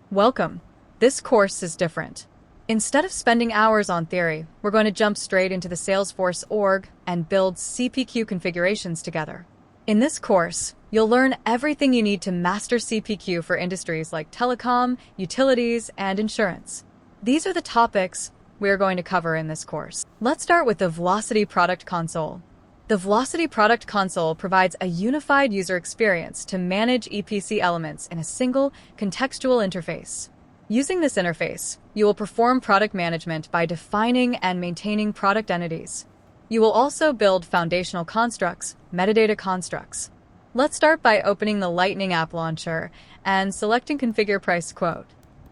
Welcome. This course is different. Instead of spending hours on theory, we're going to jump straight into the Salesforce org and build CPQ configurations together. In this course, you'll learn everything you need to master CPQ for industries like telecom, utilities, and insurance. These are the topics we're going to cover in this course. Let's start with the Vlocity Product Console. The Vlocity Product Console provides a unified user experience to manage EPC elements in a single, contextual interface. Using this interface, you will perform product management by defining and maintaining product entities. You will also build foundational constructs, metadata constructs. Let's start by opening the Lightning app launcher and selecting Configure Price Quote.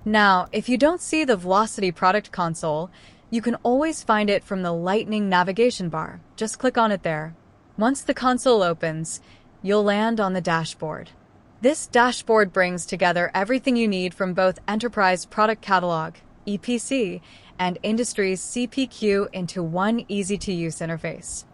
Now, if you don't see the Vlocity Product Console, you can always find it from the Lightning navigation bar. Just click on it there. Once the console opens, you'll land on the dashboard. This dashboard brings together everything you need from both Enterprise Product Catalog, EPC, and Industries CPQ into one easy-to-use interface.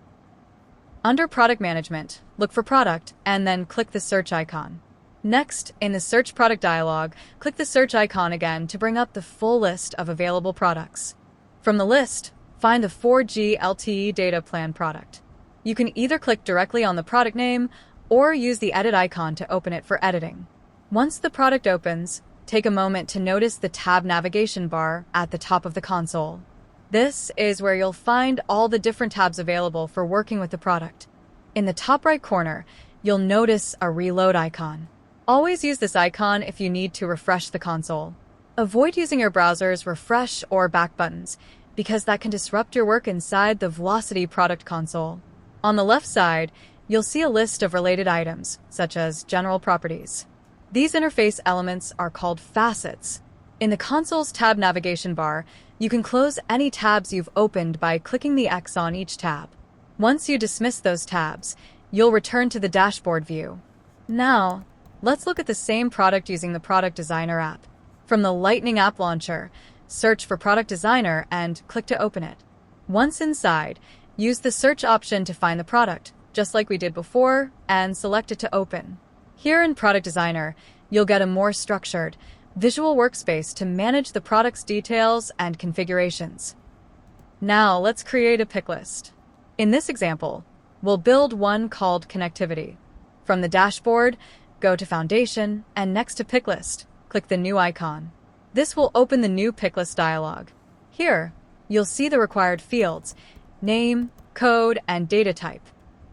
Under Product Management, look for Product and then click the search icon. Next, in the Search Product dialog, click the search icon again to bring up the full list of available products. From the list, find the 4G LTE data plan product. You can either click directly on the product name or use the edit icon to open it for editing. Once the product opens, take a moment to notice the tab navigation bar at the top of the console. This is where you'll find all the different tabs available for working with the product. In the top right corner, you'll notice a reload icon. Always use this icon if you need to refresh the console. Avoid using your browser's refresh or back buttons, because that can disrupt your work inside the Vlocity Product Console. On the left side, you'll see a list of related items, such as general properties. These interface elements are called facets. In the console's tab navigation bar, you can close any tabs you've opened by clicking the X on each tab. Once you dismiss those tabs, you'll return to the dashboard view. Now, let's look at the same product using the Product Designer app. From the Lightning app launcher, search for Product Designer and click to open it. Once inside, use the search option to find the product, just like we did before, and select it to open. Here in Product Designer, you'll get a more structured, visual workspace to manage the product's details and configurations. Now let's create a pick list. In this example, we'll build one called Connectivity. From the dashboard, go to Foundation, and next to Picklist, click the new icon. This will open the new Picklist dialog. Here, you'll see the required fields, name, code, and data type.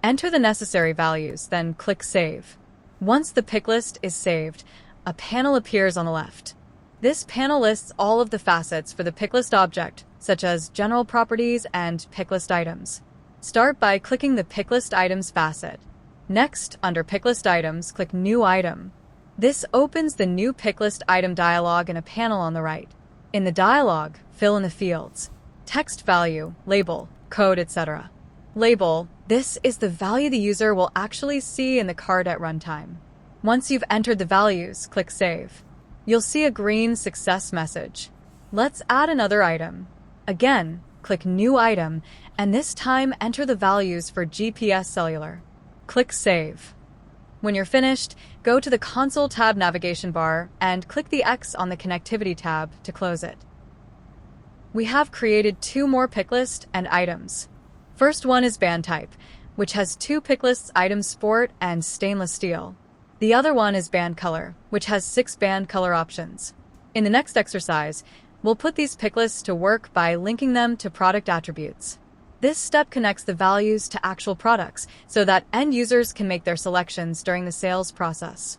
Enter the necessary values, then click Save. Once the Picklist is saved, a panel appears on the left. This panel lists all of the facets for the Picklist object, such as general properties and Picklist items. Start by clicking the Picklist items facet. Next, under Picklist items, click New Item. This opens the new Picklist item dialog in a panel on the right. In the dialog, fill in the fields: text value, label, code, etc. Label: this is the value the user will actually see in the card at runtime. Once you've entered the values, click Save. You'll see a green success message. Let's add another item. Again, click New Item, and this time enter the values for GPS cellular. Click Save. When you're finished, go to the Console tab navigation bar and click the X on the Connectivity tab to close it. We have created two more picklist and items. First one is band type, which has two picklists: item sport and stainless steel. The other one is band color, which has 6 band color options. In the next exercise, we'll put these picklists to work by linking them to product attributes. This step connects the values to actual products so that end users can make their selections during the sales process.